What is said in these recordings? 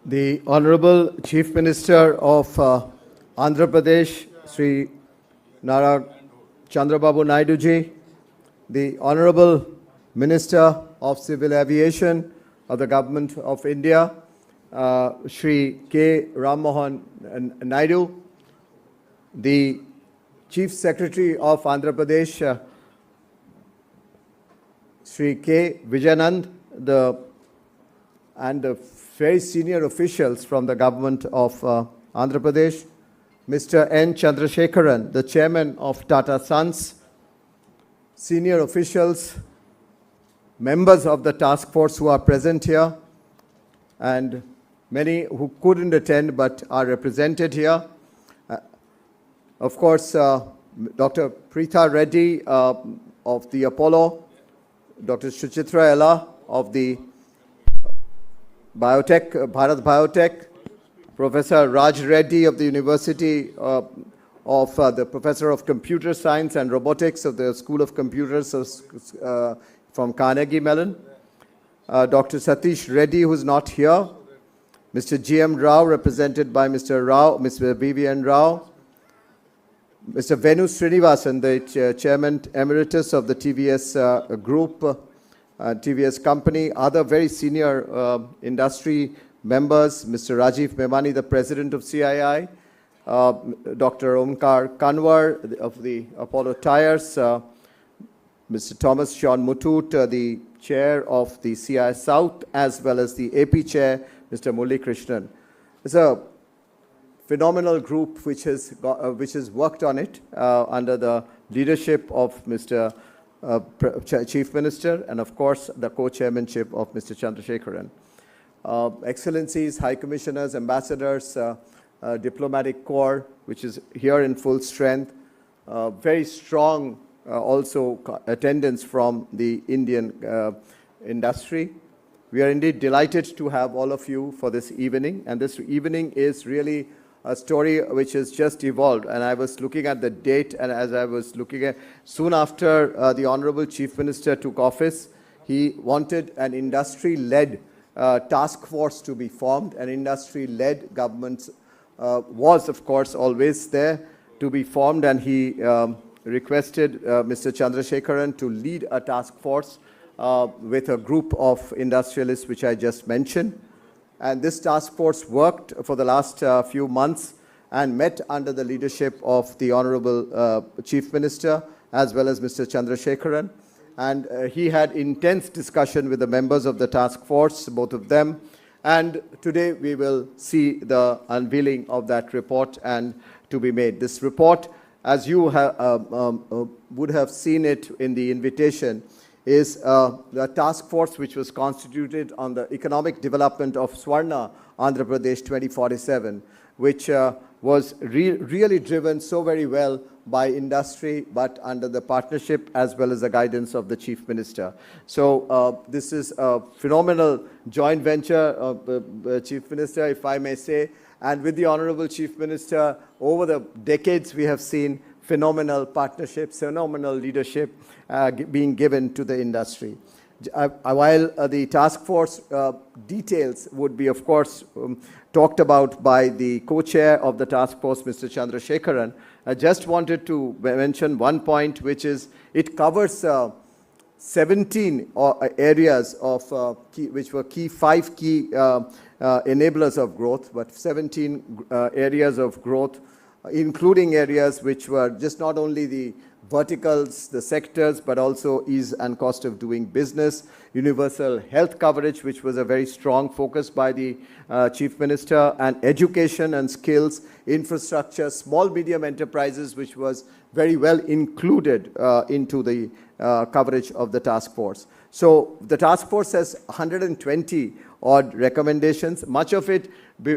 The Honorable Chief Minister of Andhra Pradesh, Sri Nara Chandrababu Naidu ji, the Honorable Minister of Civil Aviation of the Government of India, Sri K. Ram Mohan Naidu, the Chief Secretary of Andhra Pradesh, Sri K. Vijayanand, and the very senior officials from the government of Andhra Pradesh, Mr. N. Chandrasekharan, the chairman of Tata Sons, senior officials, members of the task force who are present here, and many who couldn't attend but are represented here. Of course, Dr. Preetha Reddy of the Apollo, Dr. Suchitra Ella of the Biotech, Bharat Biotech, Professor Raj Reddy of the University of the Professor of Computer Science and Robotics of the School of Computers from Carnegie Mellon, Dr. Satish Reddy, who is not here, Mr. G.M. Rao, represented by Mr. Rao, Mr. B.V.N. Rao, Mr. Venu Srinivasan, the Chairman Emeritus of the TVS Group, TVS Company, other very senior industry members, Mr. Rajiv Memani, the President of CII, Dr. Omkar Kanwar of the Apollo Tyres, Mr. Thomas Sean Mutut, the Chair of the CII South, as well as the AP Chair, Mr. Murli Krishnan. It's a phenomenal group which has worked on it under the leadership of Mr. Chief Minister and of course the co-chairmanship of Mr. Chandrasekharan. Excellencies, High Commissioners, Ambassadors, Diplomatic Corps, which is here in full strength, very strong also attendance from the Indian industry. We are indeed delighted to have all of you for this evening, and this evening is really a story which has just evolved. And I was looking at the date, and as I was looking at, soon after the Honorable Chief Minister took office, he wanted an industry-led task force to be formed. An industry-led government was, of course, always there to be formed, and he requested Mr. Chandrasekharan to lead a task force with a group of industrialists which I just mentioned. And this task force worked for the last few months and met under the leadership of the Honorable Chief Minister as well as Mr. Chandrasekharan. And he had intense discussion with the members of the task force, both of them. And today we will see the unveiling of that report and to be made. This report, as you would have seen it in the invitation, is the task force which was constituted on the economic development of Swarna Andhra Pradesh 2047, which was really driven so very well by industry, but under the partnership as well as the guidance of the Chief Minister. So this is a phenomenal joint venture of the Chief Minister, if I may say, and with the Honorable Chief Minister, over the decades we have seen phenomenal partnerships, phenomenal leadership being given to the industry. While the task force details would be, of course, talked about by the co-chair of the task force, Mr. Chandrasekharan, I just wanted to mention one point, which is it covers 17 areas of which were five key enablers of growth, but 17 areas of growth, including areas which were just not only the verticals, the sectors, but also ease and cost of doing business, universal health coverage, which was a very strong focus by the Chief Minister, and education and skills, infrastructure, small medium enterprises, which was very well included into the coverage of the task force. So the task force has 120 odd recommendations, much of it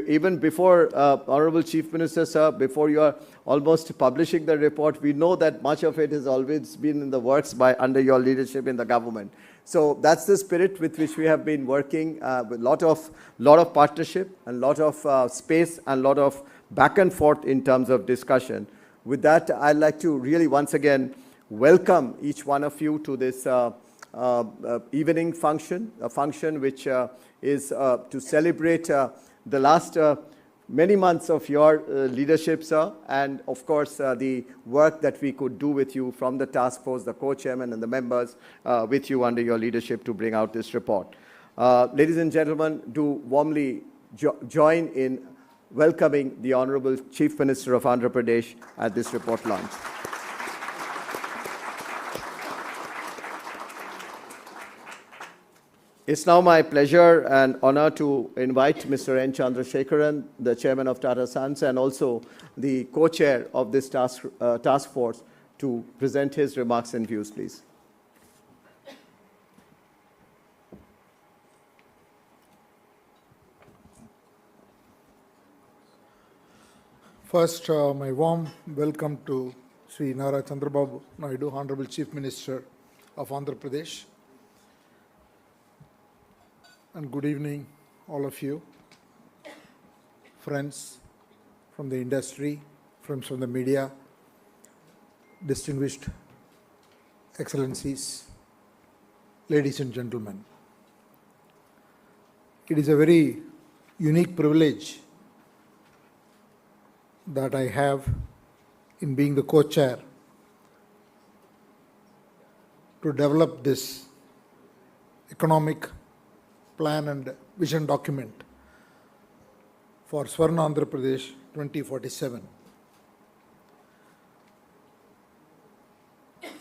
even before, Honorable Chief Minister, sir, before you are almost publishing the report, we know that much of it has always been in the works under your leadership in the government. So that's the spirit with which we have been working, with lot of partnership and lot of space and lot of back and forth in terms of discussion. With that, I'd like to really once again welcome each one of you to this evening function, a function which is to celebrate the last many months of your leadership, sir, and of course the work that we could do with you from the task force, the co-chairman and the members with you under your leadership to bring out this report. Ladies and gentlemen, do warmly join in welcoming the Honorable Chief Minister of Andhra Pradesh at this report launch. It's now my pleasure and honor to invite Mr. N. Chandrasekaran, the chairman of Tata Sons and also the co-chair of this task force, to present his remarks and views, please. First, my warm welcome to Sri Nara Chandrababu, Naidu, Honorable Chief Minister of Andhra Pradesh. And good evening, all of you, friends from the industry, friends from the media, distinguished excellencies, ladies and gentlemen. It is a very unique privilege that I have in being the co-chair to develop this economic plan and vision document for Swarna Andhra Pradesh 2047.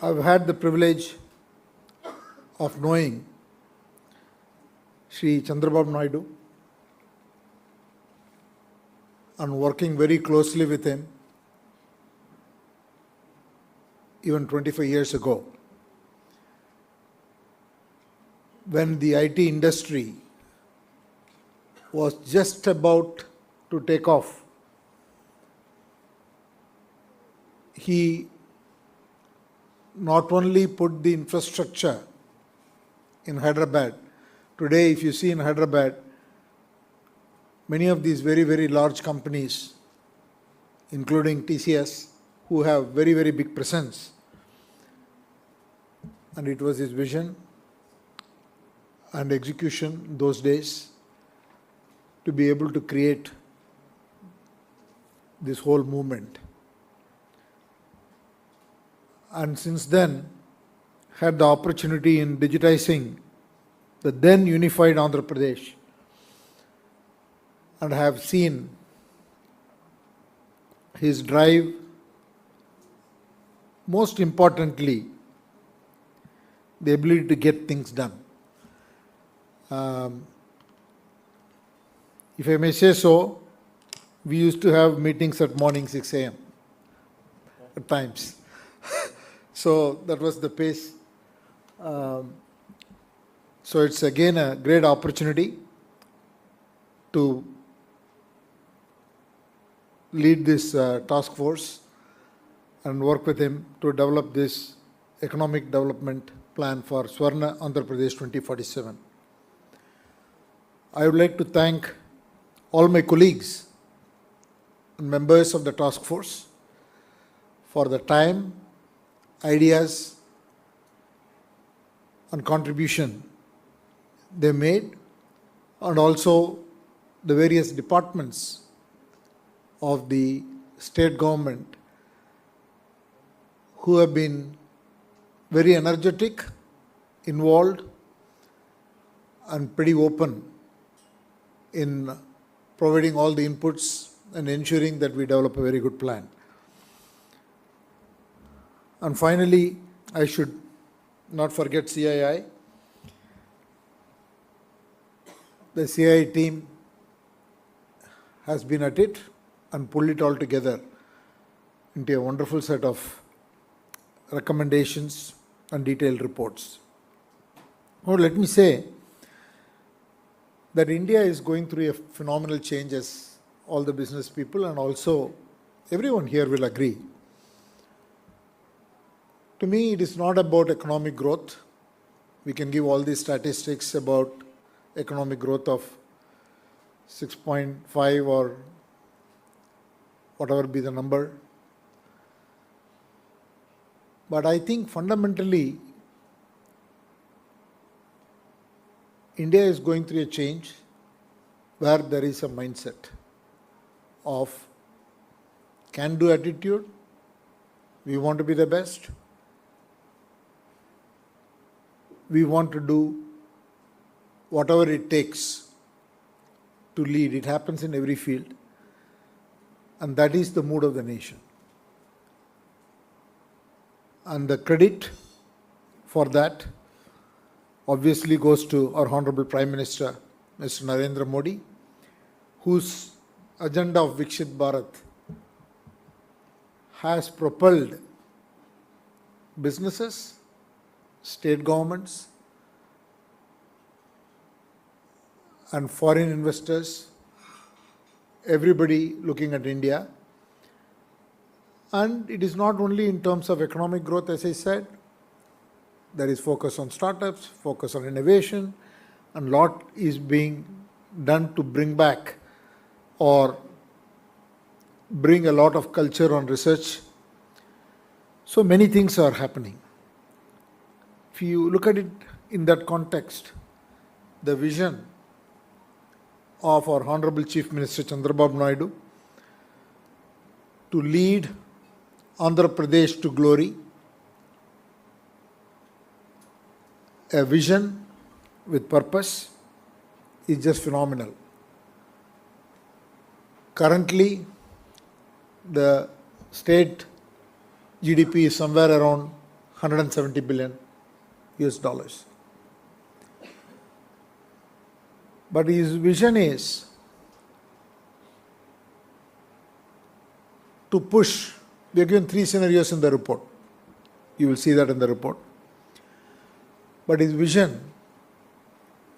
I've had the privilege of knowing Sri Chandrababu Naidu and working very closely with him even 25 years ago, when the IT industry was just about to take off. He not only put the infrastructure in Hyderabad. Today, if you see in Hyderabad, many of these very, very large companies, including TCS, who have very, very big presence. And it was his vision and execution in those days to be able to create this whole movement. And since then, had the opportunity in digitizing the then unified Andhra Pradesh, and have seen his drive, most importantly, the ability to get things done. If I may say so, we used to have meetings at morning 6 a.m. at times. So that was the pace. So it's again a great opportunity to lead this task force and work with him to develop this economic development plan for Swarna Andhra Pradesh 2047. I would like to thank all my colleagues and members of the task force for the time, ideas, and contribution they made, and also the various departments of the state government who have been very energetic involved and pretty open in providing all the inputs and ensuring that we develop a very good plan. And finally, I should not forget CII. The CII team has been at it and pulled it all together into a wonderful set of recommendations and detailed reports. Now, let me say that India is going through a phenomenal change, as all the business people and also everyone here will agree. To me, it is not about economic growth. We can give all these statistics about economic growth of 6.5 or whatever be the number. But I think fundamentally, India is going through a change where there is a mindset of can-do attitude. We want to be the best. We want to do whatever it takes to lead. It happens in every field. And that is the mood of the nation. And the credit for that obviously goes to our Honorable Prime Minister, Mr. Narendra Modi, whose agenda of Viksit Bharat has propelled businesses, state governments, and foreign investors, everybody looking at India. And it is not only in terms of economic growth, as I said. There is focus on startups, focus on innovation, and lot is being done to bring back or bring a lot of culture on research. So many things are happening. If you look at it in that context, the vision of our Honorable Chief Minister Chandrababu Naidu to lead Andhra Pradesh to glory, a vision with purpose, is just phenomenal. Currently, the state GDP is somewhere around 170 billion US dollars. But his vision is to push. We are given 3 scenarios in the report. You will see that in the report. But his vision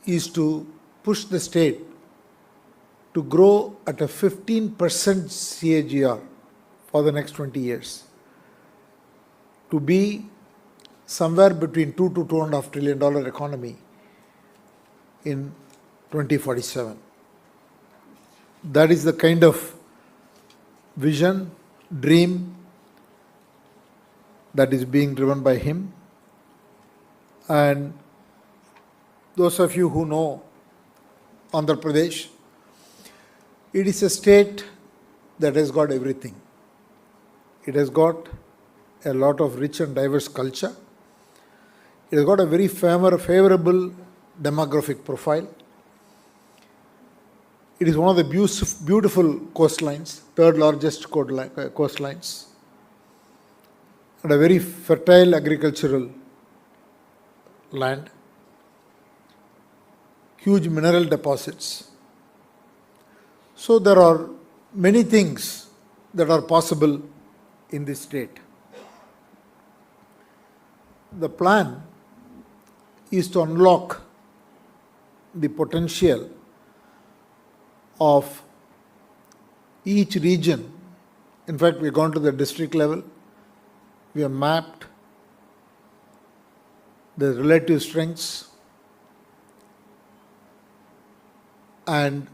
is to push the state to grow at a 15% CAGR for the next 20 years, to be somewhere between $2 to $2.5 trillion economy in 2047. That is the kind of vision, dream that is being driven by him. And those of you who know Andhra Pradesh, it is a state that has got everything. It has got a lot of rich and diverse culture. It has got a very favorable demographic profile. It is one of the beautiful coastlines, third largest coastlines, and a very fertile agricultural land, huge mineral deposits. So there are many things that are possible in this state. The plan is to unlock the potential of each region. In fact, we have gone to the district level. We have mapped the relative strengths and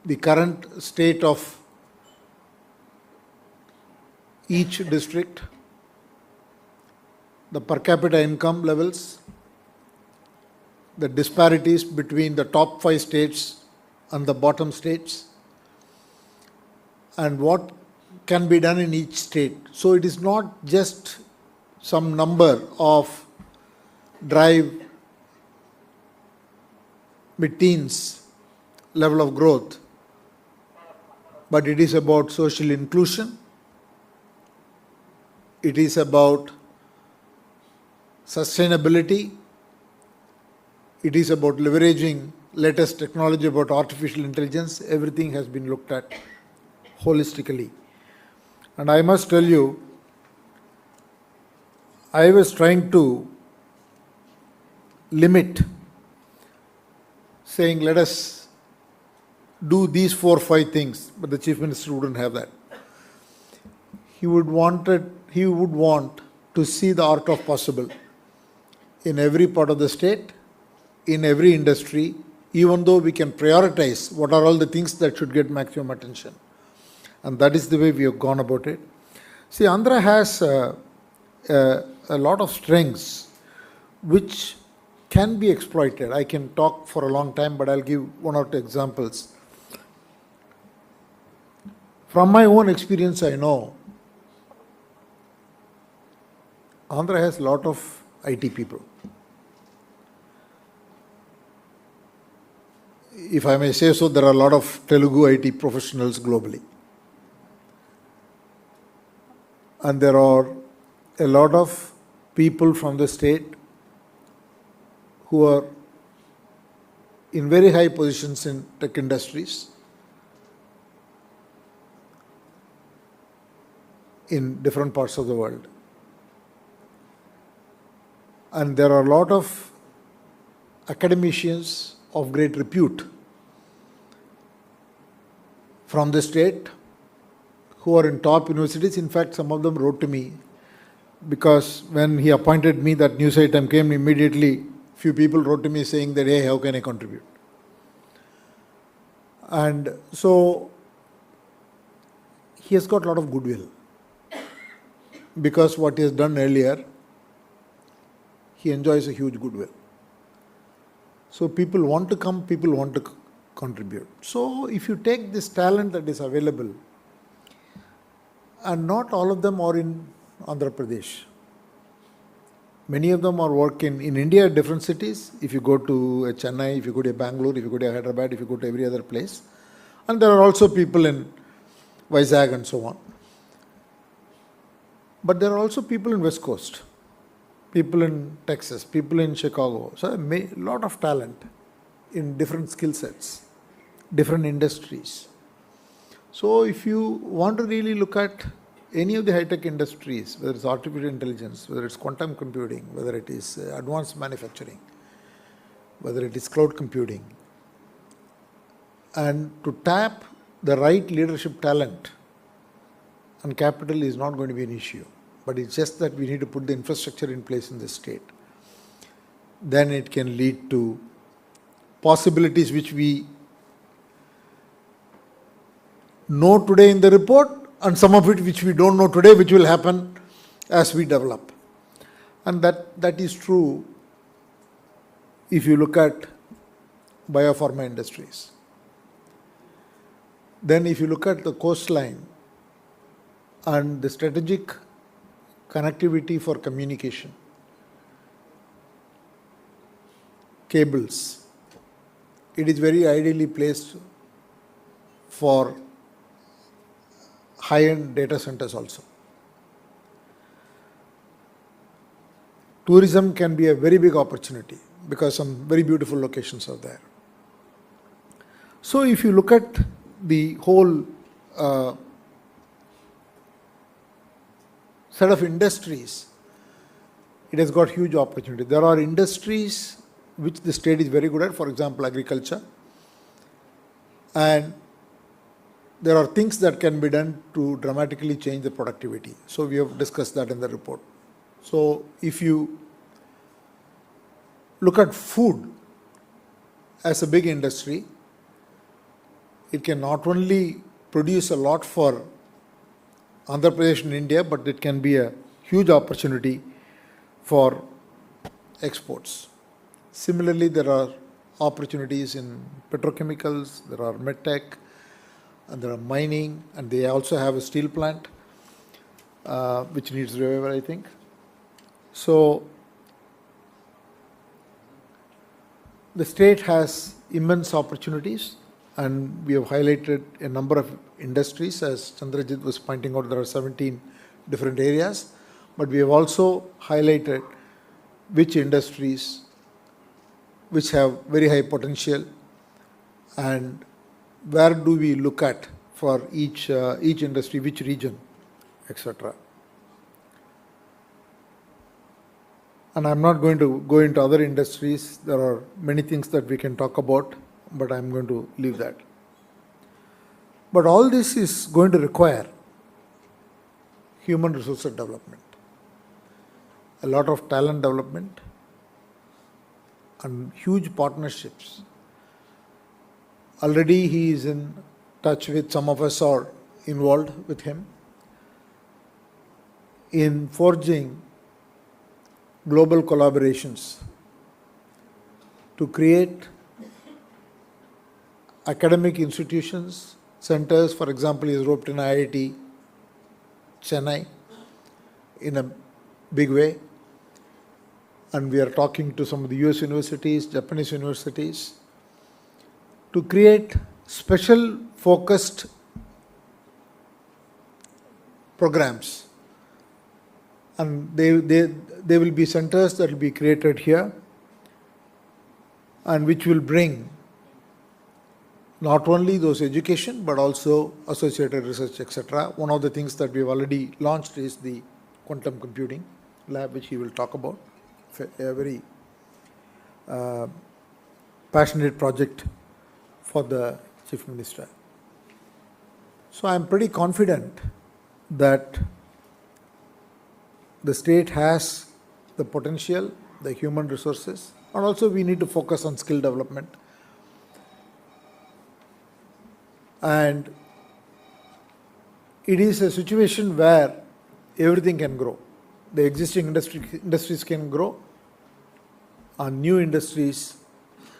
the current state of each district, the per capita income levels, the disparities between the top 5 states and the bottom states, and what can be done in each state. So it is not just some number of drive mid-teens level of growth, but it is about social inclusion, it is about sustainability, it is about leveraging latest technology about artificial intelligence. Everything has been looked at holistically. And I must tell you, I was trying to limit, saying let us do these 4 or 5 things, but the Chief Minister wouldn't have that. He would want to see the art of possible in every part of the state, in every industry, even though we can prioritize what are all the things that should get maximum attention. And that is the way we have gone about it. See, Andhra has a lot of strengths which can be exploited. I can talk for a long time, but I'll give 1 or 2 examples. From my own experience, I know Andhra has a lot of IT people. If I may say so, there are a lot of Telugu IT professionals globally. And there are a lot of people from the state who are in very high positions in tech industries, in different parts of the world. And there are a lot of academicians of great repute from the state who are in top universities. In fact, some of them wrote to me, because when he appointed me, that news item came immediately. Few people wrote to me saying that, hey, how can I contribute? And so he has got a lot of goodwill, because what he has done earlier, he enjoys a huge goodwill. So people want to come, people want to contribute. So if you take this talent that is available, and not all of them are in Andhra Pradesh. Many of them are working in India at different cities. If you go to Chennai, if you go to Bangalore, if you go to Hyderabad, if you go to every other place. And there are also people in Vizag and so on. But there are also people in West Coast, people in Texas, people in Chicago. So a lot of talent in different skill sets, different industries. So if you want to really look at any of the high-tech industries, whether it's artificial intelligence, whether it's quantum computing, whether it is advanced manufacturing, whether it is cloud computing, and to tap the right leadership talent and capital is not going to be an issue. But it's just that we need to put the infrastructure in place in the state. Then it can lead to possibilities which we know today in the report, and some of it which we don't know today, which will happen as we develop. And that is true if you look at biopharma industries. Then if you look at the coastline and the strategic connectivity for communication, cables, it is very ideally placed for high-end data centers also. Tourism can be a very big opportunity because some very beautiful locations are there. So if you look at the whole set of industries, it has got huge opportunity. There are industries which the state is very good at, for example, agriculture. And there are things that can be done to dramatically change the productivity. So we have discussed that in the report. So if you look at food as a big industry, it can not only produce a lot for Andhra Pradesh and India, but it can be a huge opportunity for exports. Similarly, there are opportunities in petrochemicals, there are medtech, and there are mining, and they also have a steel plant, which needs revival, I think. So the state has immense opportunities, and we have highlighted a number of industries. As Chandrajit was pointing out, there are 17 different areas, but we have also highlighted which industries which have very high potential and where do we look at for each industry, which region, etc. And I'm not going to go into other industries. There are many things that we can talk about, but I'm going to leave that. But all this is going to require human resources development, a lot of talent development, and huge partnerships. Already he is in touch with, some of us are involved with him in forging global collaborations to create academic institutions, centers. For example, he is roped in IIT Chennai in a big way. And we are talking to some of the US universities, Japanese universities, to create special focused programs. And they will be centers that will be created here and which will bring not only those education but also associated research, etc. One of the things that we have already launched is the quantum computing lab, which he will talk about. A very passionate project for the Chief Minister. So I am pretty confident that the state has the potential, the human resources, and also we need to focus on skill development. And it is a situation where everything can grow. The existing industries can grow, and new industries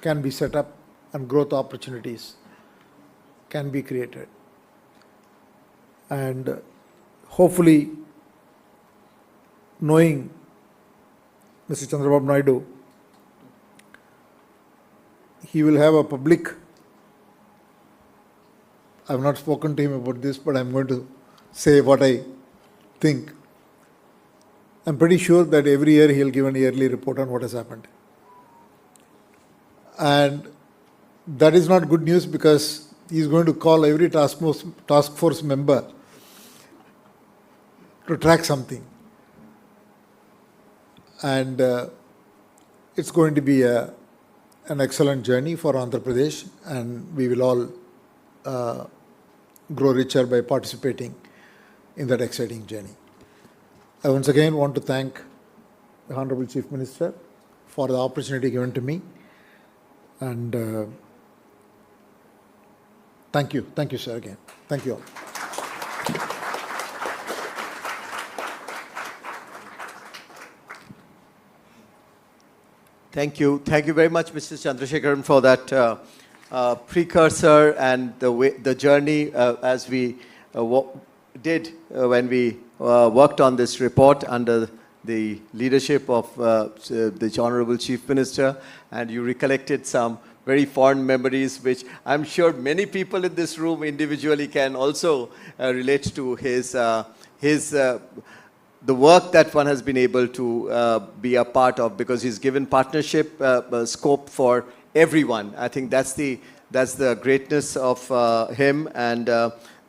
can be set up, and growth opportunities can be created. And hopefully, knowing Mr. Chandrababu Naidu, he will have a public, I have not spoken to him about this, but I am going to say what I think. I am pretty sure that every year he will give an yearly report on what has happened. And that is not good news, because he is going to call every task force member to track something. And it's going to be an excellent journey for Andhra Pradesh, and we will all grow richer by participating in that exciting journey. I once again want to thank the Honorable Chief Minister for the opportunity given to me, and thank you. Thank you, sir, again. Thank you all. Thank you. Thank you very much, Mr. Chandrasekharan, for that precursor and the journey as we did when we worked on this report under the leadership of the Honorable Chief Minister, and you recollected some very fond memories, which I'm sure many people in this room individually can also relate to the work that one has been able to be a part of, because he's given partnership scope for everyone. I think that's the greatness of him, and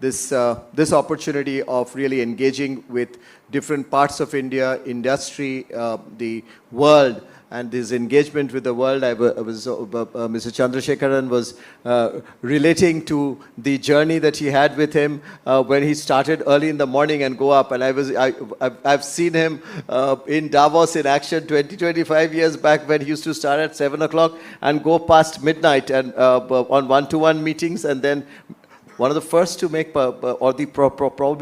this opportunity of really engaging with different parts of India, industry, the world, and this engagement with the world. Mr. Chandrasekharan was relating to the journey that he had with him when he started early in the morning and go up. And I've seen him in Davos in action 25 years back, when he used to start at 7 o'clock and go past midnight and on one-to-one meetings, and then one of the first to make, probably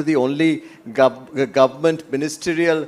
the only government ministerial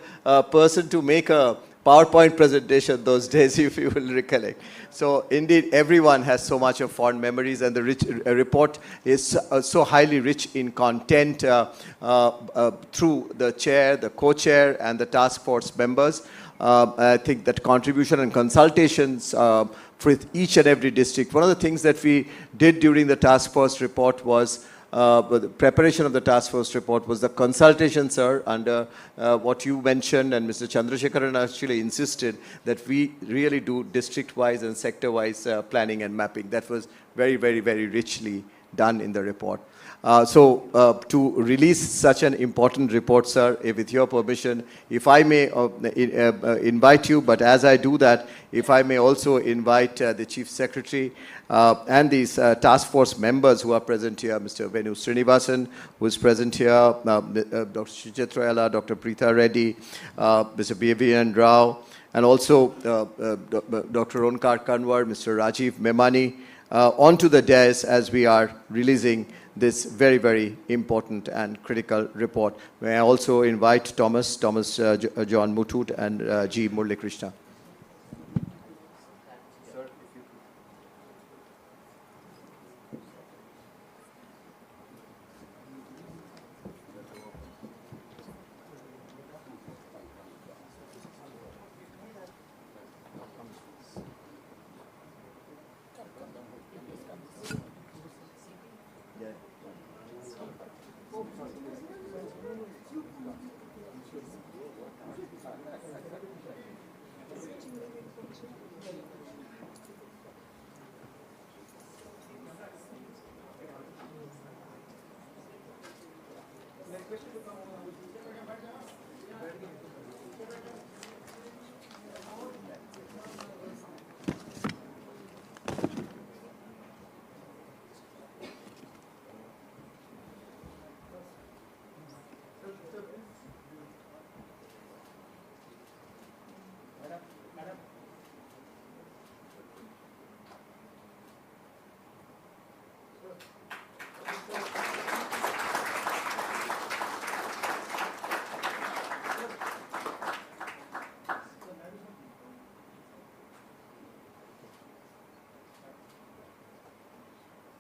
person to make a PowerPoint presentation those days, if you will recollect. So indeed, everyone has so much of fond memories, and the report is so highly rich in content through the chair, the co-chair, and the task force members. I think that contribution and consultations for each and every district. One of the things that we did during the task force report was the preparation of the task force report was the consultation, sir, under what you mentioned, and Mr. Chandrasekharan actually insisted that we really do district-wise and sector-wise planning and mapping. That was very, very, very richly done in the report. To release such an important report, sir, with your permission, if I may invite you, but as I do that, if I may also invite the Chief Secretary and these task force members who are present here, Mr. Venu Srinivasan, who is present here, Dr. Suchitrayala, Dr. Preetha Reddy, Mr. B.V.N. Rao, and also Dr. Onkar Kanwar, Mr. Rajiv Memani, onto the dais as we are releasing this very, very important and critical report. May I also invite Thomas John Muthoot, and G. Murli Krishna.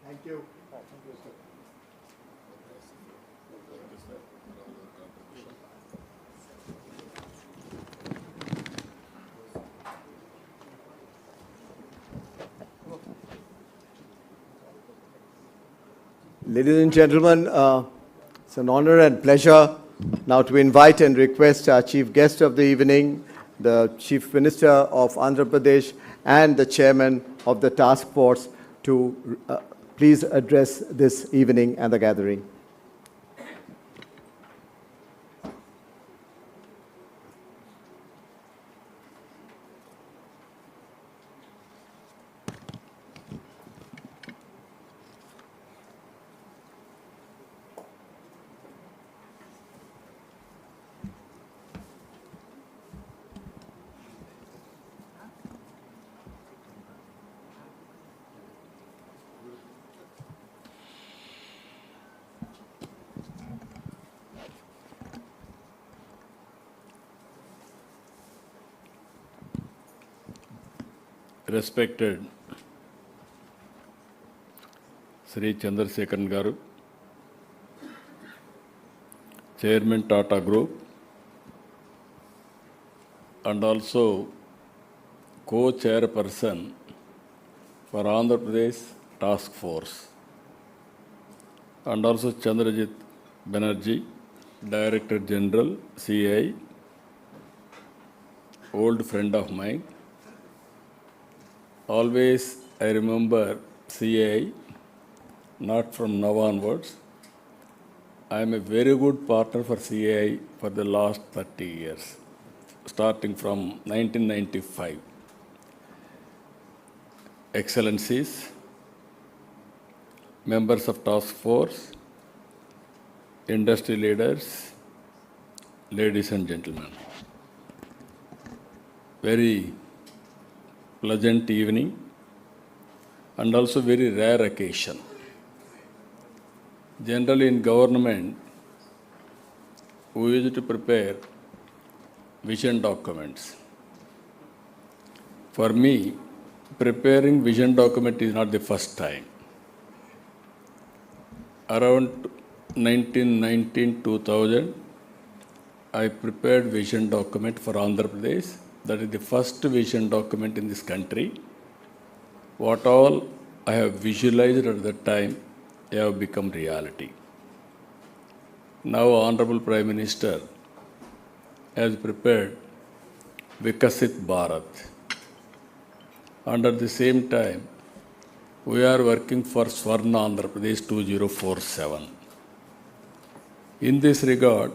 Thank you. Ladies and gentlemen, it's an honor and pleasure now to invite and request our chief guest of the evening, the Chief Minister of Andhra Pradesh and the Chairman of the task force to please address this evening and the gathering. Respected Sri Chandrasekharan Garu, Chairman Tata Group, and also co-chairperson for Andhra Pradesh Task Force, and also Chandrajit Banerjee, Director General, CI, old friend of mine. Always I remember CI, not from now onwards. I am a very good partner for CI for the last 30 years, starting from 1995. Excellencies, members of task force, industry leaders, ladies and gentlemen. Very pleasant evening and also very rare occasion. Generally in government, we used to prepare vision documents. For me, preparing vision document is not the first time. Around 1919-2000, I prepared vision document for Andhra Pradesh That is the first vision document in this country. What all I have visualized at that time have become reality. Now, Honorable Prime Minister has prepared Vikasit Bharat. And at the same time, we are working for Swarna Andhra Pradesh 2047. In this regard,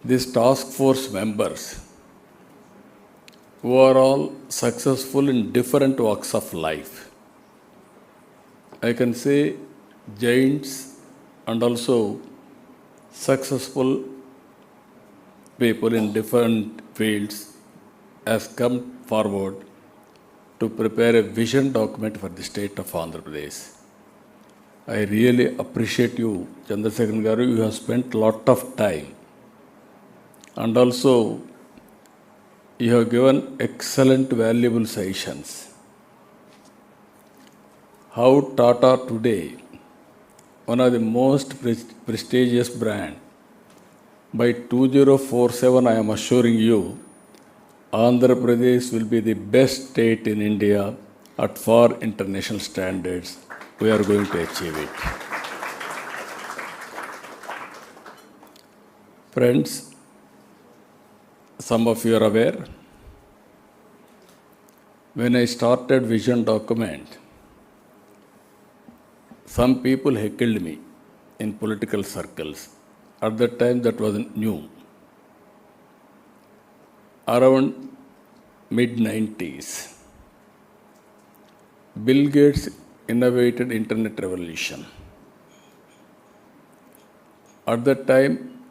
these task force members who are all successful in different walks of life, I can say giants and also successful people in different fields has come forward to prepare a vision document for the state of Andhra Pradesh. I really appreciate you, Chandrasekharan Garu. You have spent a lot of time, and also you have given excellent, valuable suggestions. How Tata today, one of the most prestigious brand, by 2047, I am assuring you, Andhra Pradesh will be the best state in India at far international standards. We are going to achieve it. Friends, some of you are aware, when I started vision document, some people heckled me in political circles. At that time, that wasn't new. Around mid-90s, Bill Gates innovated internet revolution. At that time,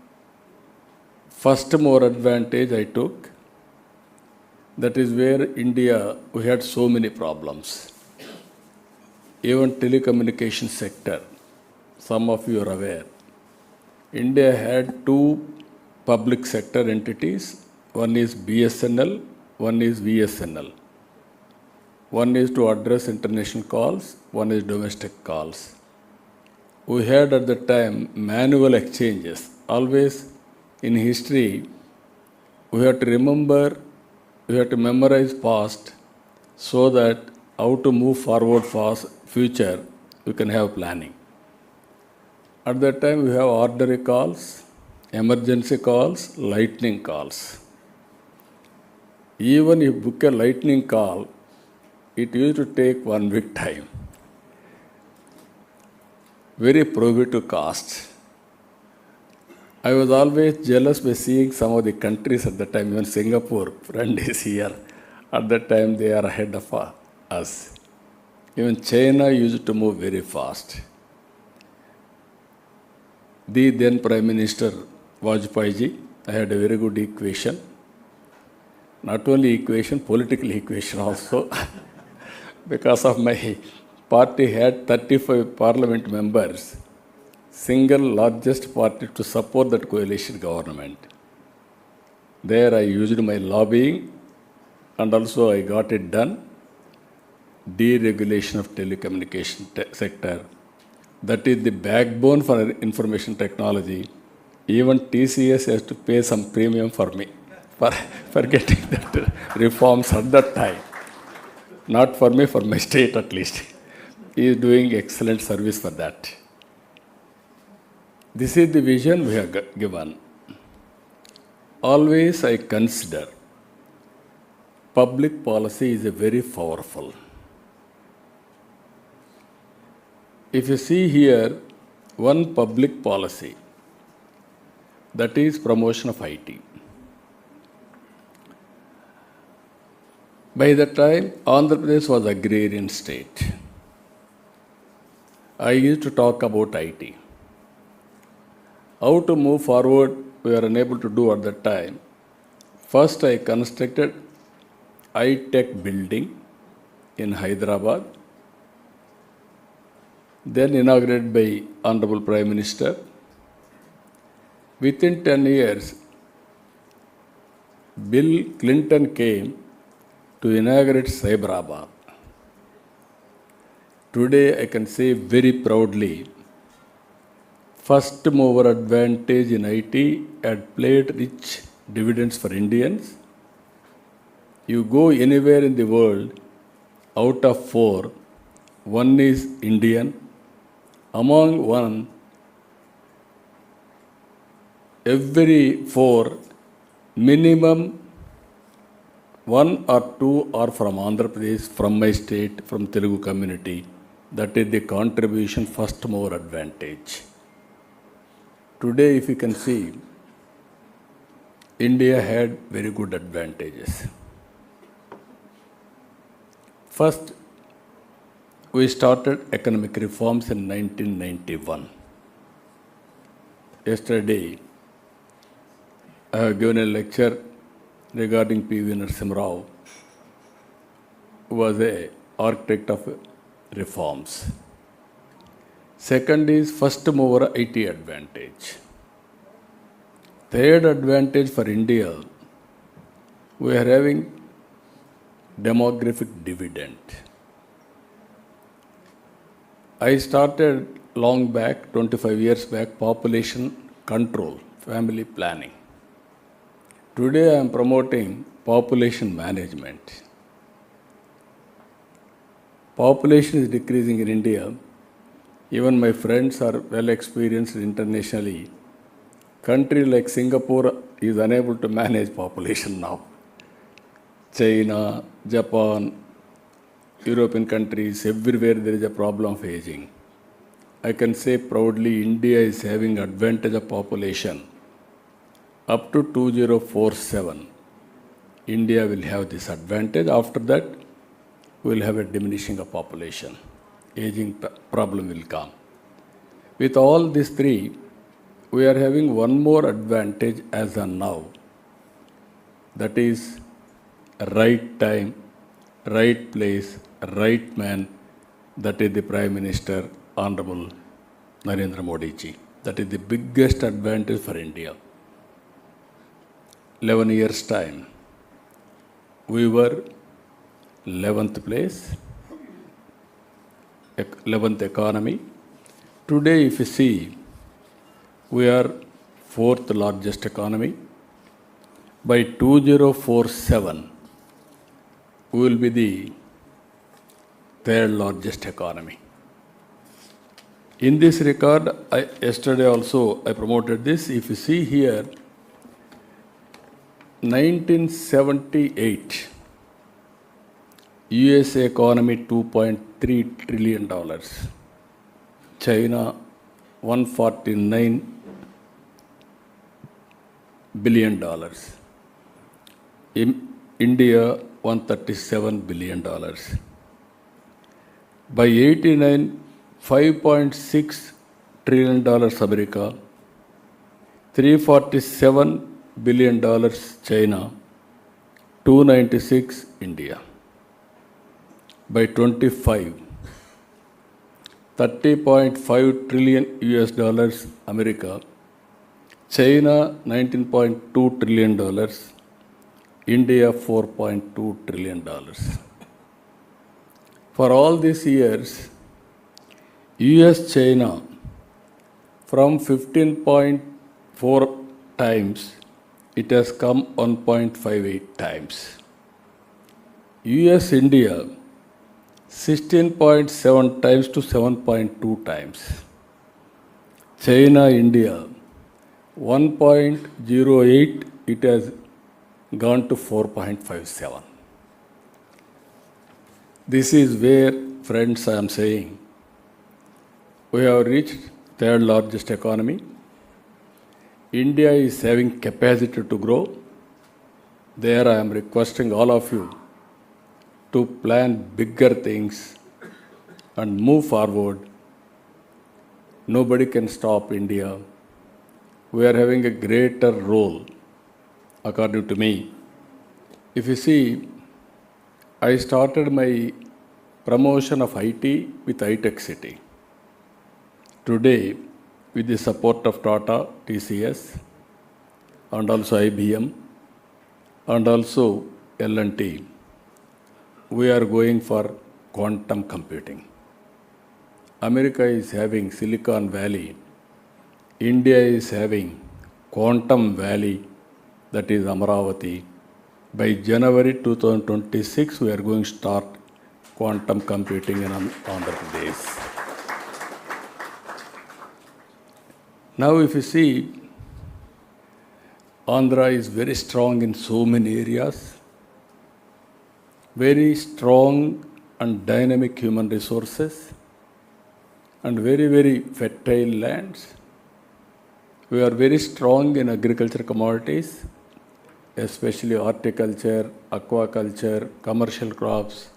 first more advantage I took. That is where India, we had so many problems. Even telecommunication sector, some of you are aware. India had two public sector entities. One is BSNL, one is VSNL. One is to address international calls, one is domestic calls. We had at the time manual exchanges. Always in history, we have to remember, we have to memorize past so that how to move forward fast future, we can have planning. At that time, we have ordinary calls, emergency calls, lightning calls. Even if you book a lightning call, it used to take 1 week time. Very prohibitive cost. I was always jealous by seeing some of the countries at the time, even Singapore, friend is here. At that time, they are ahead of us. Even China used to move very fast. The then Prime Minister Vajpayee ji, I had a very good equation. Not only equation, political equation also. Because of my party had 35 parliament members, single largest party to support that coalition government. There I used my lobbying and also I got it done. Deregulation of telecommunication sector. That is the backbone for information technology. Even TCS has to pay some premium for me for getting that reforms at that time. Not for me, for my state at least. He is doing excellent service for that. This is the vision we have given. Always I consider public policy is a very powerful. If you see here, one public policy, that is promotion of IT. By the time Andhra Pradesh was agrarian state, I used to talk about IT. How to move forward, we were unable to do at that time. First, I constructed I-Tech building in Hyderabad, then inaugurated by Honorable Prime Minister. Within 10 years, Bill Clinton came to inaugurate Cyberabad. Today, I can say very proudly, first mover advantage in IT had played rich dividends for Indians. You go anywhere in the world, out of 4, 1 is Indian. Among 1, every 4, minimum 1 or 2 are from Andhra Pradesh, from my state, from Telugu community. That is the contribution first mover advantage. Today, if you can see, India had very good advantages. First, we started economic reforms in 1991. Yesterday, I have given a lecture regarding P.V. Narasimha Rao, who was an architect of reforms. Second is first mover IT advantage. Third advantage for India, we are having demographic dividend. I started long back, 25 years back, population control, family planning. Today I am promoting population management. Population is decreasing in India. Even my friends are well experienced internationally. Country like Singapore is unable to manage population now. China, Japan, European countries, everywhere there is a problem of aging. I can say proudly India is having advantage of population. Up to 2047, India will have this advantage. After that, we will have a diminishing of population. Aging problem will come. With all these 3, we are having one more advantage as of now. That is right time, right place, right man. That is the Prime Minister, Hon'ble Narendra Modi ji. That is the biggest advantage for India. 11 years time, we were 11th place, 11th economy. Today, if you see, we are 4th largest economy. By 2047, we will be the 3rd largest economy. In this regard, yesterday also I promoted this. If you see here, 1978, USA economy $2.3 trillion, China $149 billion, India $137 billion. By 89, $5.6 trillion America, $347 billion China, 296 India. By 25, $30.5 trillion US dollars America, China $19.2 trillion, India $4.2 trillion. For all these years, US China from 15.4 times, it has come 1.58 times. US India 16.7 times to 7.2 times. China India 1.08, it has gone to 4.57. This is where, friends, I am saying, we have reached 3rd largest economy. India is having capacity to grow. There I am requesting all of you to plan bigger things and move forward. Nobody can stop India. We are having a greater role, according to me. If you see, I started my promotion of IT with iTech City. Today, with the support of Tata, TCS, and also IBM, and also L&T, we are going for quantum computing. America is having Silicon Valley. India is having Quantum Valley that is Amaravati. By January 2026, we are going to start quantum computing in Andhra Pradesh. Now, if you see, Andhra is very strong in so many areas, very strong and dynamic human resources, and very, very fertile lands. We are very strong in agriculture commodities, especially horticulture, aquaculture, commercial crops.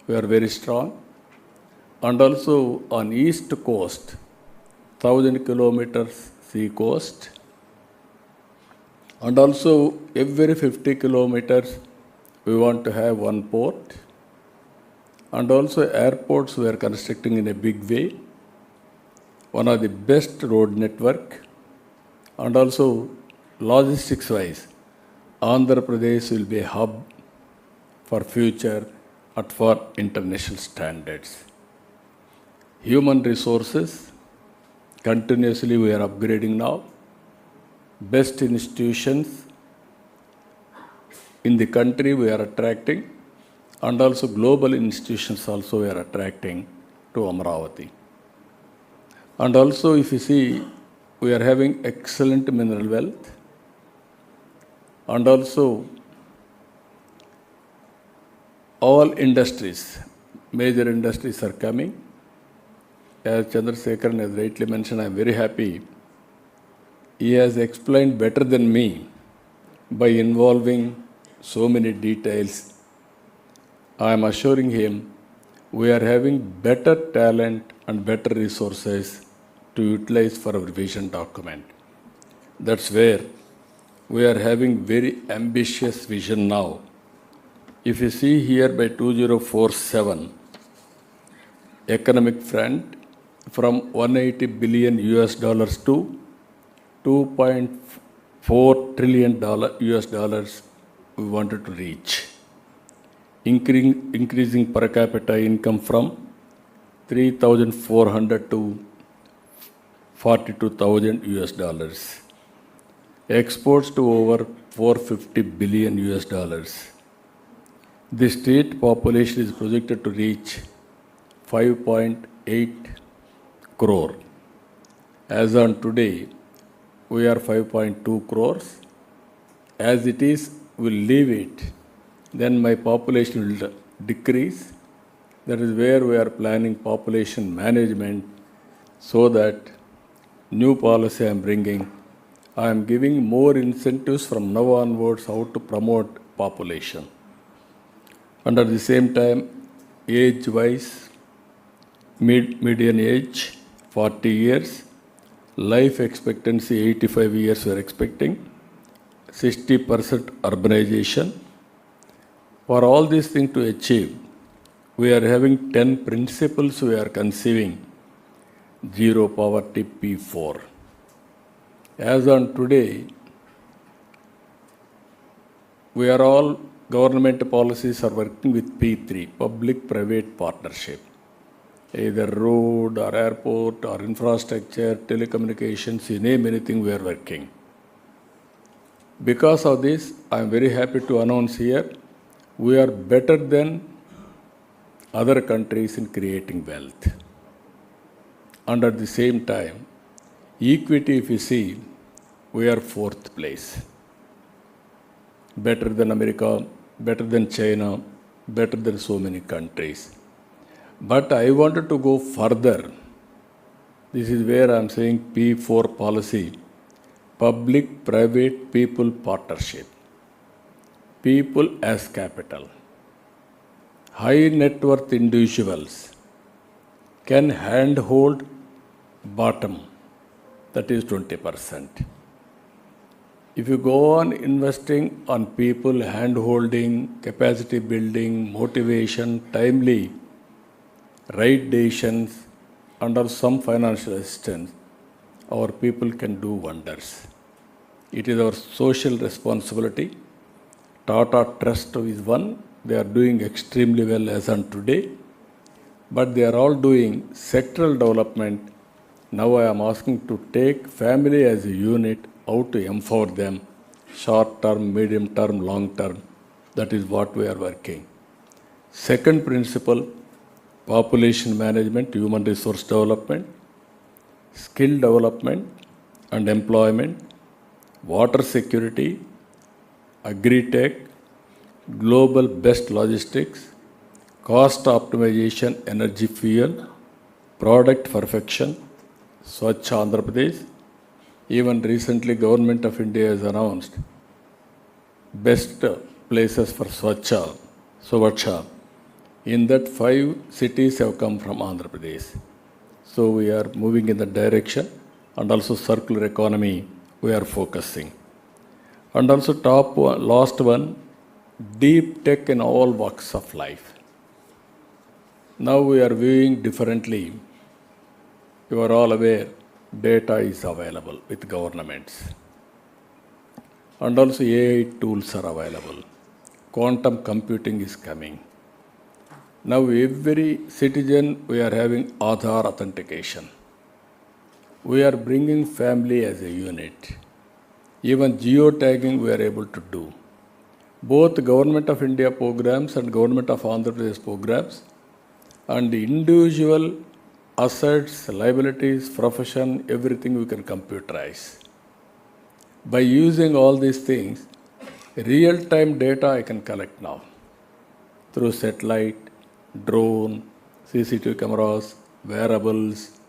We are very strong. And also on east coast, 1,000 kilometers sea coast. And also every 50 kilometers, we want to have one port. And also airports we are constructing in a big way. One of the best road network. And also logistics wise, Andhra Pradesh will be a hub for future and for international standards. Human resources, continuously we are upgrading now. Best institutions in the country we are attracting, and also global institutions also we are attracting to Amaravati. And also if you see, we are having excellent mineral wealth, and also all industries, major industries are coming. As Chandrasekharan has rightly mentioned, I am very happy. He has explained better than me by involving so many details. I am assuring him we are having better talent and better resources to utilize for our vision document. That's where we are having very ambitious vision now. If you see here by 2047, economic front from 180 billion US dollars to 2.4 trillion US dollars we wanted to reach. Increasing per capita income from 3,400 to 42,000 US dollars. Exports to over 450 billion US dollars. The state population is projected to reach 5.8 crore. As on today, we are 5.2 crores. As it is, we'll leave it. Then my population will decrease. That is where we are planning population management, so that new policy I am bringing. I am giving more incentives from now onwards how to promote population. And at the same time, age-wise, median age 40 years, life expectancy 85 years we are expecting, 60% urbanization. For all these things to achieve, we are having 10 principles we are conceiving. Zero poverty P4. As on today, we are all government policies are working with P3, public-private partnership. Either road or airport or infrastructure, telecommunications, you name anything we are working. Because of this, I am very happy to announce here, we are better than other countries in creating wealth. And at the same time, equity, if you see, we are 4th place. Better than America, better than China, better than so many countries. But I wanted to go further. This is where I am saying P4 policy, public-private people partnership. People as capital. High net worth individuals can handhold bottom, that is 20%. If you go on investing on people, hand-holding, capacity building, motivation, timely, right decisions, under some financial assistance, our people can do wonders. It is our social responsibility. Tata Trust is one. They are doing extremely well as on today. But they are all doing sectoral development. Now I am asking to take family as a unit, how to empower them short term, medium term, long term. That is what we are working. Second principle, population management, human resource development, skill development and employment, water security, agri-tech, global best logistics, cost optimization, energy fuel, product perfection, Swachh Andhra Pradesh. Even recently, Government of India has announced best places for Swachha. In that, 5 cities have come from Andhra Pradesh. So we are moving in that direction, and also circular economy we are focusing. And also last one, deep tech in all walks of life. Now we are viewing differently. You are all aware, data is available with governments. And also AI tools are available. Quantum computing is coming. Now every citizen, we are having Aadhaar authentication. We are bringing family as a unit. Even geotagging we are able to do. Both Government of India programs and Government of Andhra Pradesh programs and individual assets, liabilities, profession, everything we can computerize. By using all these things, real-time data I can collect now through satellite, drone, CCTV cameras, wearables,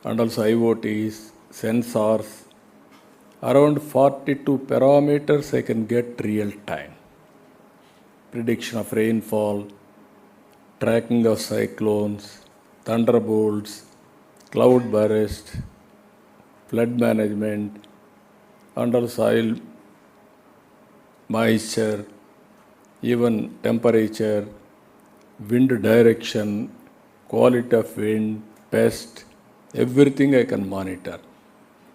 and also IoTs, sensors. Around 42 parameters I can get real time. Prediction of rainfall, tracking of cyclones, thunderbolts, cloud burst, flood management, under soil moisture, even temperature, wind direction, quality of wind, pest, everything I can monitor.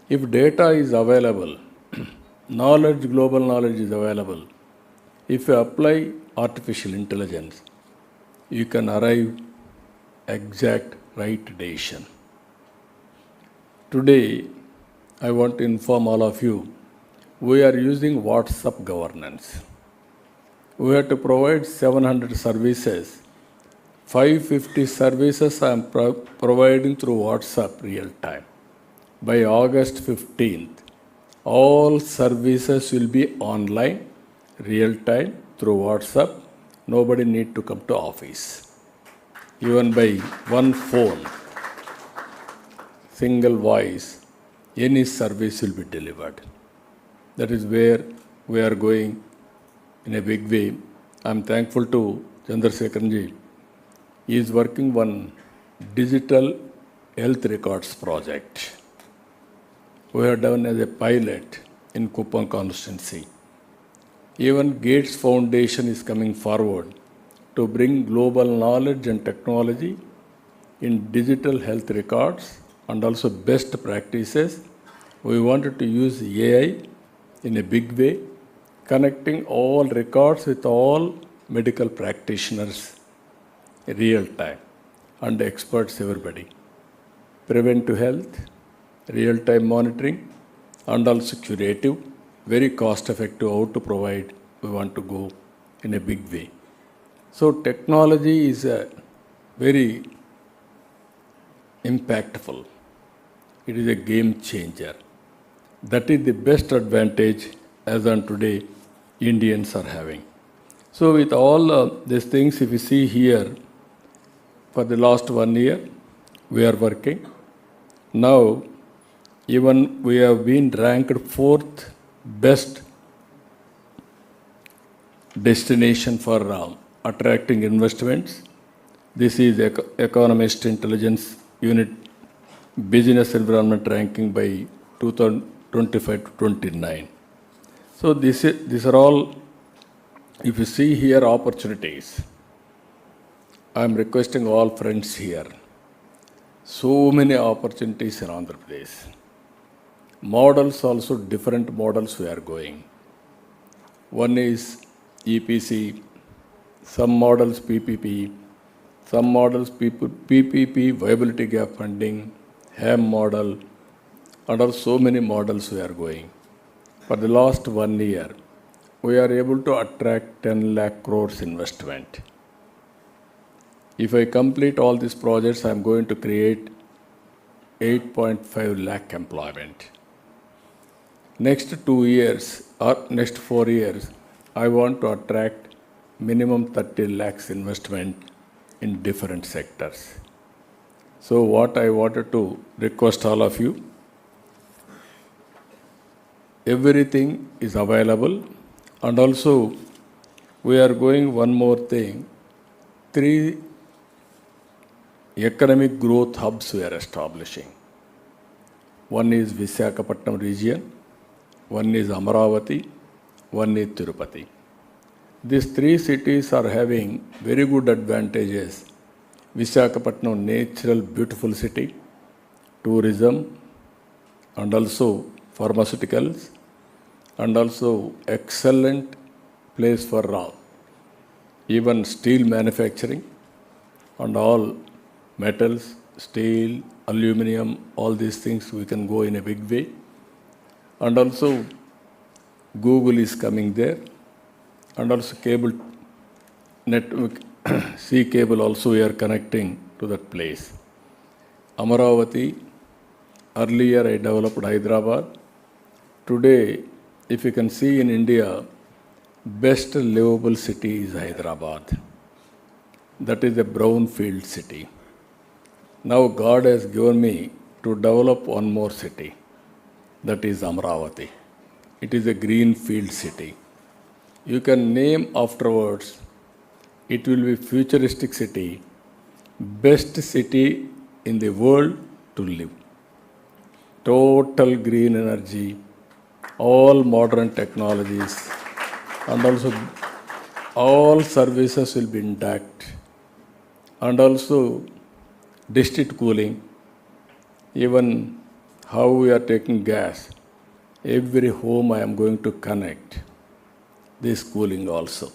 If data is available, knowledge, global knowledge is available, if you apply artificial intelligence, you can arrive exact right decision. Today, I want to inform all of you, we are using WhatsApp governance. We have to provide 700 services. 550 services I am providing through WhatsApp real time. By August 15th, all services will be online, real time, through WhatsApp. Nobody need to come to office. Even by one phone, single voice, any service will be delivered. That is where we are going in a big way. I am thankful to Chandrasekharan. He is working on digital health records project. We have done as a pilot in Kuppam constituency. Even Gates Foundation is coming forward to bring global knowledge and technology in digital health records and also best practices. We wanted to use AI in a big way, connecting all records with all medical practitioners real time and experts, everybody. Preventive health, real-time monitoring, and also curative, very cost-effective how to provide, we want to go in a big way. So technology is a very impactful. It is a game changer. That is the best advantage as on today Indians are having. So with all these things, if you see here, for the last 1 year, we are working. Now, even we have been ranked 4th best destination for attracting investments. This is Economist Intelligence Unit Business Environment ranking by 2025 to 29. So these are all, if you see here, opportunities. I am requesting all friends here. So many opportunities in Andhra Pradesh. Models also, different models we are going. One is EPC, some models PPP, some models PPP, viability gap funding, HAM model, and also so many models we are going. for the last 1 year, we are able to attract 10 lakh crores investment. If I complete all these projects, I'm going to create 8.5 lakh employment. Next 2 years or next 4 years, I want to attract minimum 30 lakhs investment in different sectors. So what I wanted to request all of you, everything is available, and also we are going one more thing, 3 economic growth hubs we are establishing. One is Visakhapatnam region, one is Amaravati, one is Tirupati. These 3 cities are having very good advantages. Visakhapatnam, natural, beautiful city, tourism, and also pharmaceuticals, and also excellent place for even steel manufacturing and all metals, steel, aluminum, all these things we can go in a big way. And also Google is coming there, and also cable network, sea cable also we are connecting to that place. Amaravati, earlier I developed Hyderabad. Today, if you can see in India, best livable city is Hyderabad. That is a brownfield city. Now God has given me to develop one more city. That is Amaravati. It is a greenfield city. You can name afterwards, it will be futuristic city, best city in the world to live. Total green energy, all modern technologies, and also all services will be intact. And also district cooling, even how we are taking gas, every home I am going to connect this cooling also.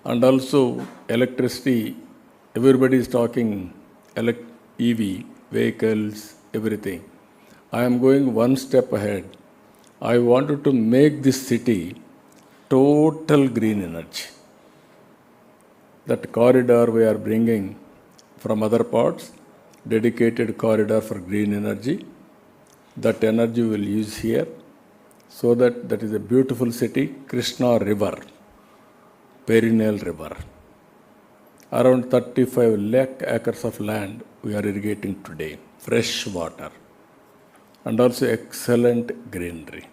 And also electricity, everybody is talking EV, vehicles, everything. I am going one step ahead. I wanted to make this city total green energy. That corridor we are bringing from other parts, dedicated corridor for green energy. That energy will use here, so that is a beautiful city, Krishna River, perennial river. Around 35 lakh acres of land we are irrigating today, fresh water, and also excellent greenery.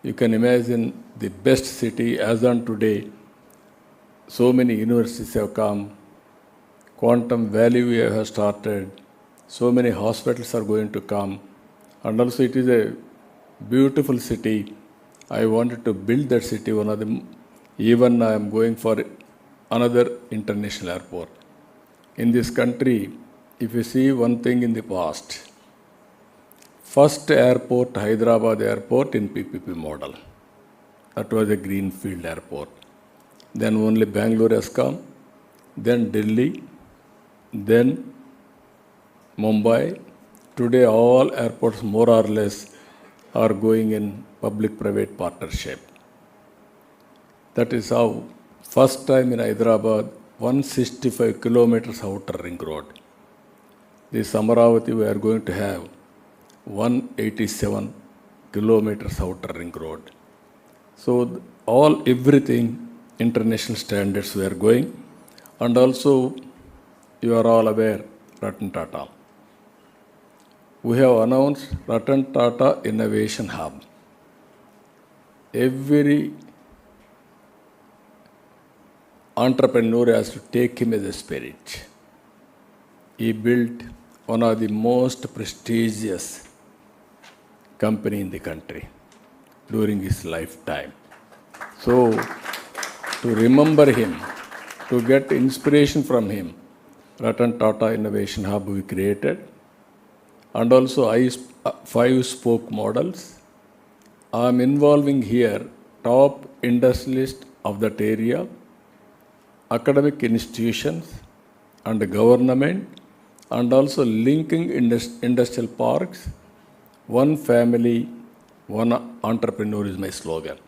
You can imagine the best city as on today. So many universities have come, Quantum Valley we have started, so many hospitals are going to come, and also it is a beautiful city. I wanted to build that city, one of them. Even I am going for another international airport. In this country, if you see one thing in the past, first airport, Hyderabad airport in PPP model. That was a greenfield airport. Then only Bangalore has come, then Delhi, then Mumbai. Today all airports more or less are going in public-private partnership. That is how first time in Hyderabad, 165 kilometers outer ring road. This Amaravati we are going to have 187 kilometers outer ring road. So everything international standards we are going, and also you are all aware Ratan Tata. We have announced Ratan Tata Innovation Hub. Every entrepreneur has to take him as a spirit. He built one of the most prestigious company in the country during his lifetime. So, to remember him, to get inspiration from him, Ratan Tata Innovation Hub we created, and also 5 spoke models. I am involving here top industrialists of that area, academic institutions and the government, and also linking industrial parks, one family, one entrepreneur is my slogan.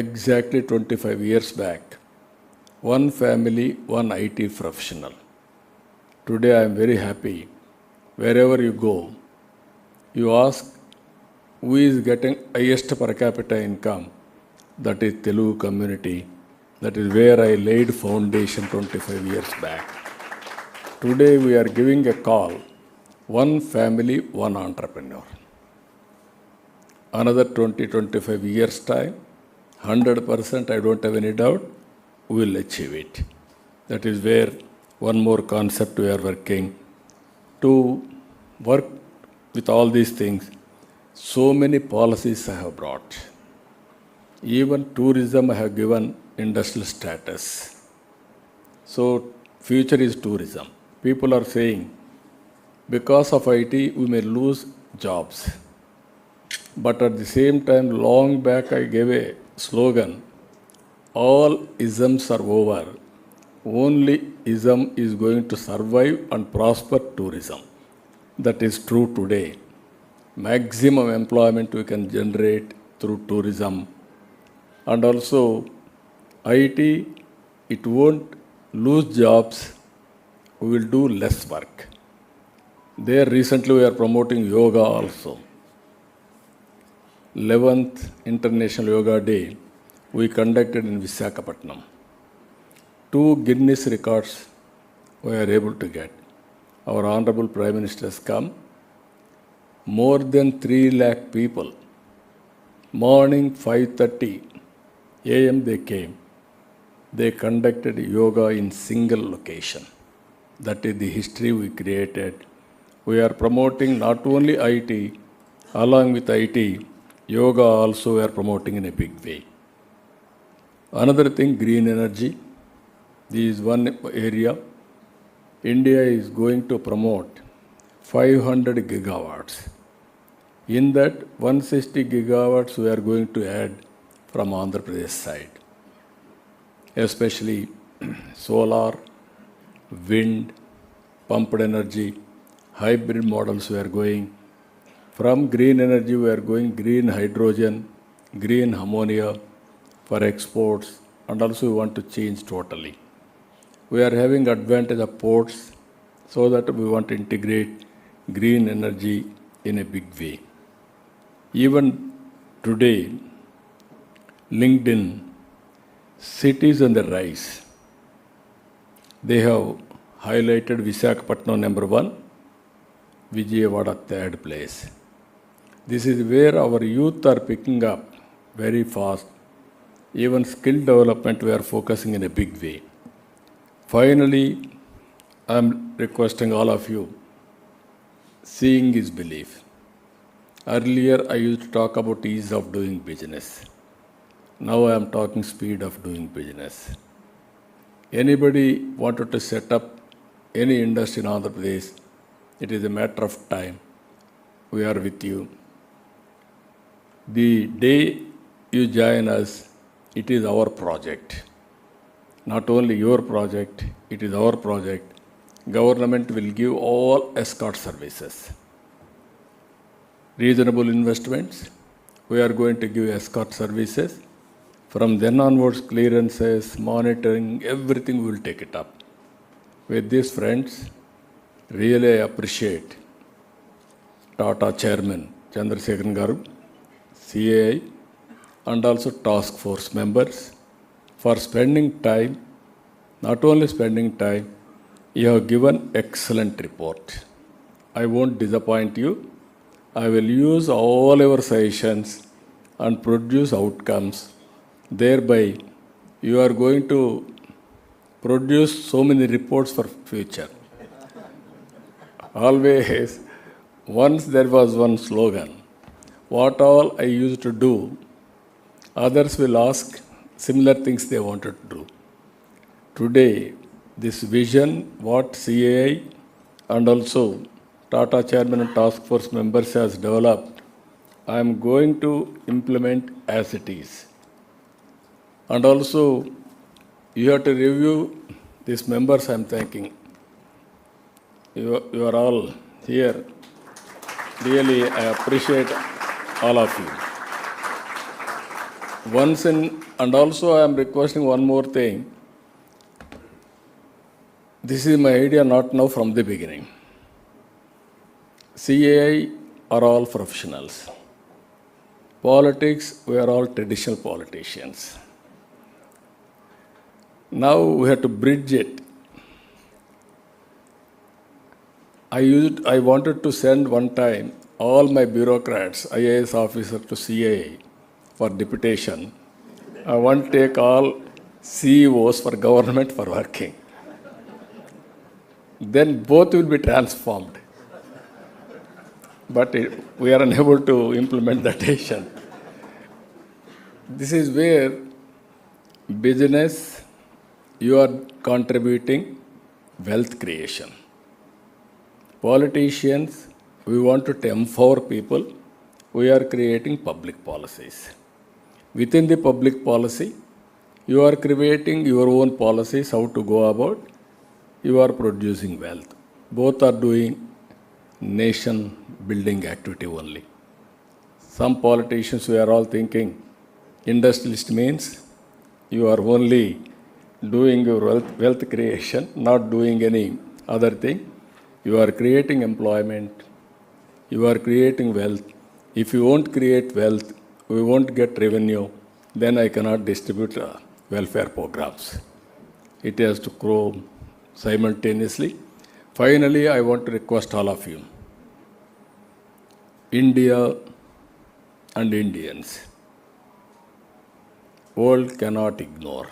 Exactly 25 years back, one family, one IT professional. Today I am very happy. Wherever you go, you ask who is getting highest per capita income. That is Telugu community. That is where I laid foundation 25 years back. Today we are giving a call, one family, one entrepreneur. Another 20-25 years time, 100% I don't have any doubt, we will achieve it. That is where one more concept we are working. To work with all these things, so many policies I have brought. Even tourism I have given industrial status. So future is tourism. People are saying, because of IT, we may lose jobs. But at the same time, long back I gave a slogan, all isms are over. Only ism is going to survive and prosper tourism. That is true today. Maximum employment we can generate through tourism. And also, IT, it won't lose jobs. We will do less work. There recently we are promoting yoga also. 11th International Yoga Day we conducted in Visakhapatnam. 2 Guinness records we are able to get. Our Honorable Prime Minister has come. More than 3 lakh people. Morning 5:30 a.m. they came. They conducted yoga in single location. That is the history we created. We are promoting not only IT, along with IT, yoga also we are promoting in a big way. Another thing, green energy. This is one area. India is going to promote 500 gigawatts. In that, 160 gigawatts we are going to add from Andhra Pradesh side. Especially solar, wind, pumped energy, hybrid models we are going. From green energy we are going green hydrogen, green ammonia for exports, and also we want to change totally. We are having advantage of ports, so that we want to integrate green energy in a big way. Even today, LinkedIn, cities on the rise. They have highlighted Visakhapatnam number 1, Vijayawada 3rd place. This is where our youth are picking up very fast. Even skill development we are focusing in a big way. Finally, I am requesting all of you, seeing is belief. Earlier I used to talk about ease of doing business. Now I am talking speed of doing business. Anybody wanted to set up any industry in Andhra Pradesh, it is a matter of time. We are with you. The day you join us, it is our project. Not only your project, it is our project. Government will give all escort services. Reasonable investments, we are going to give escort services. From then onwards, clearances, monitoring, everything we will take it up. With these friends, really I appreciate Tata Chairman Chandrasekhar Garu, CAI, and also task force members for spending time. Not only spending time, you have given excellent report. I won't disappoint you. I will use all your suggestions and produce outcomes. Thereby, you are going to produce so many reports for future. Always, once there was one slogan, what all I used to do, others will ask similar things they wanted to do. Today, this vision, what CAI and also Tata Chairman and Task Force members has developed, I am going to implement as it is. And also, you have to review these members I am thanking. You are all here. Really, I appreciate all of you. And also I am requesting one more thing. This is my idea not now, from the beginning. CAI are all professionals. Politics, we are all traditional politicians. Now we have to bridge it. I wanted to send one time all my bureaucrats, IAS officers to CAI for deputation. I want to take all CEOs for government for working. Then both will be transformed. But we are unable to implement that decision. This is where business, you are contributing wealth creation. Politicians, we want to empower people. We are creating public policies. Within the public policy, you are creating your own policies, how to go about. You are producing wealth. Both are doing nation building activity only. Some politicians, we are all thinking, industrialist means you are only doing your wealth creation, not doing any other thing. You are creating employment, you are creating wealth. If you won't create wealth, we won't get revenue, then I cannot distribute welfare programs. It has to grow simultaneously. Finally, I want to request all of you, India and Indians, world cannot ignore.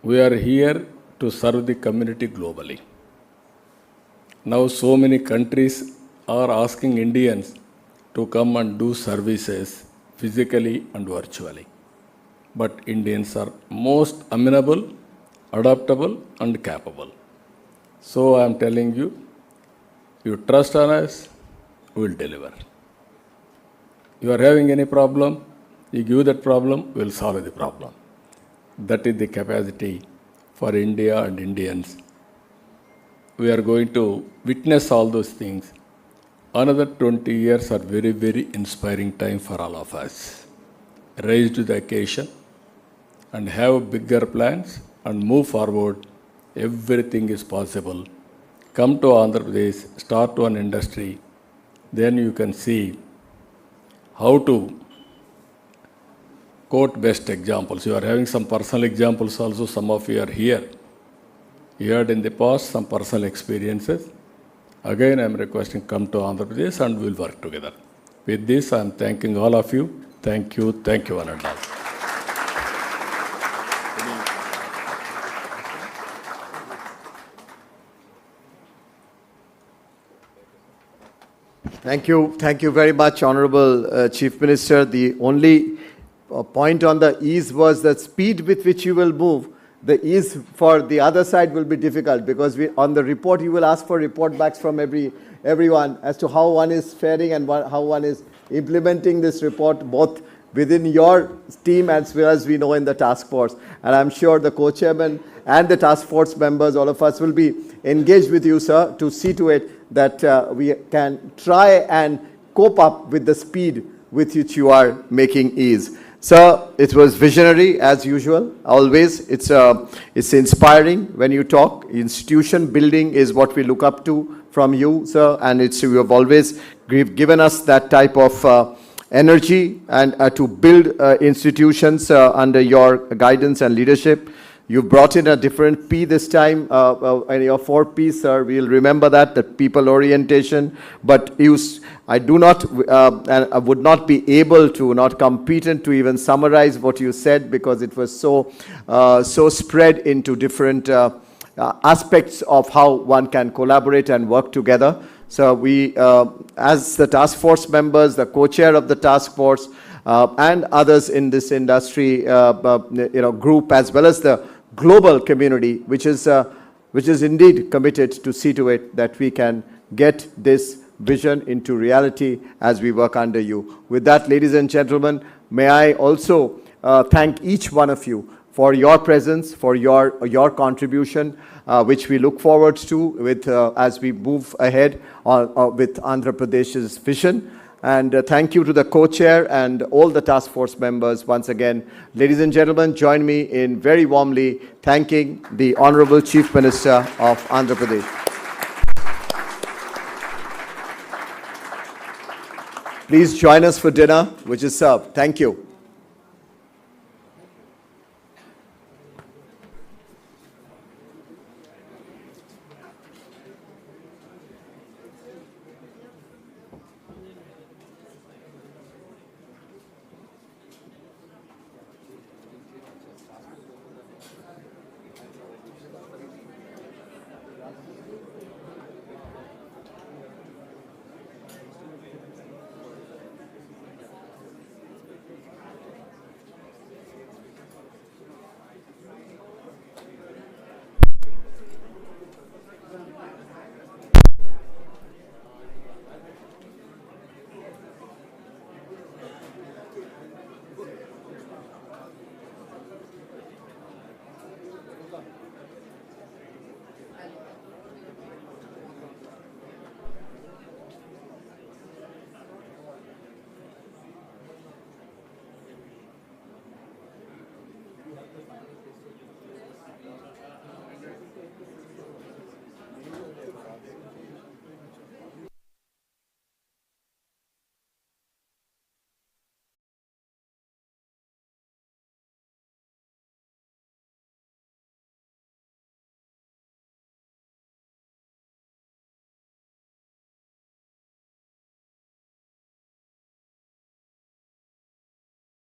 We are here to serve the community globally. Now so many countries are asking Indians to come and do services physically and virtually. But Indians are most amenable, adaptable and capable. So I am telling you, you trust on us, we will deliver. You are having any problem, you give that problem, we will solve the problem. That is the capacity for India and Indians. We are going to witness all those things. Another 20 years are very, very inspiring time for all of us. Rise to the occasion and have bigger plans and move forward. Everything is possible. Come to Andhra Pradesh, start one industry, then you can see how to quote best examples. You are having some personal examples also, some of you are here. You had in the past some personal experiences. Again, I am requesting come to Andhra Pradesh and we will work together. With this, I am thanking all of you. Thank you, one and all. Thank you very much, Honorable Chief Minister. The only point on the ease was the speed with which you will move. The ease for the other side will be difficult because on the report you will ask for report backs from everyone as to how one is faring and how one is implementing this report, both within your team as well as we know in the task force. And I'm sure the co-chairman and the task force members, all of us will be engaged with you, sir, to see to it that we can try and cope up with the speed with which you are making ease. Sir, it was visionary as usual, always. It's inspiring when you talk. Institution building is what we look up to from you, sir, and you have always given us that type of energy and to build institutions under your guidance and leadership. You brought in a different P this time, in your 4 Ps, sir. We'll remember that, the people orientation. But I do not, and I would not be able to, not competent to even summarize what you said because it was so spread into different aspects of how one can collaborate and work together. So we, as the task force members, the co-chair of the task force, and others in this industry, group, as well as the global community, which is indeed committed to see to it that we can get this vision into reality as we work under you. With that, ladies and gentlemen, may I also thank each one of you for your presence, for your contribution, which we look forward to with as we move ahead with Andhra Pradesh's vision. And thank you to the co-chair and all the task force members once again. Ladies and gentlemen, join me in very warmly thanking the Honorable Chief Minister of Andhra Pradesh. Please join us for dinner, which is served. Thank you.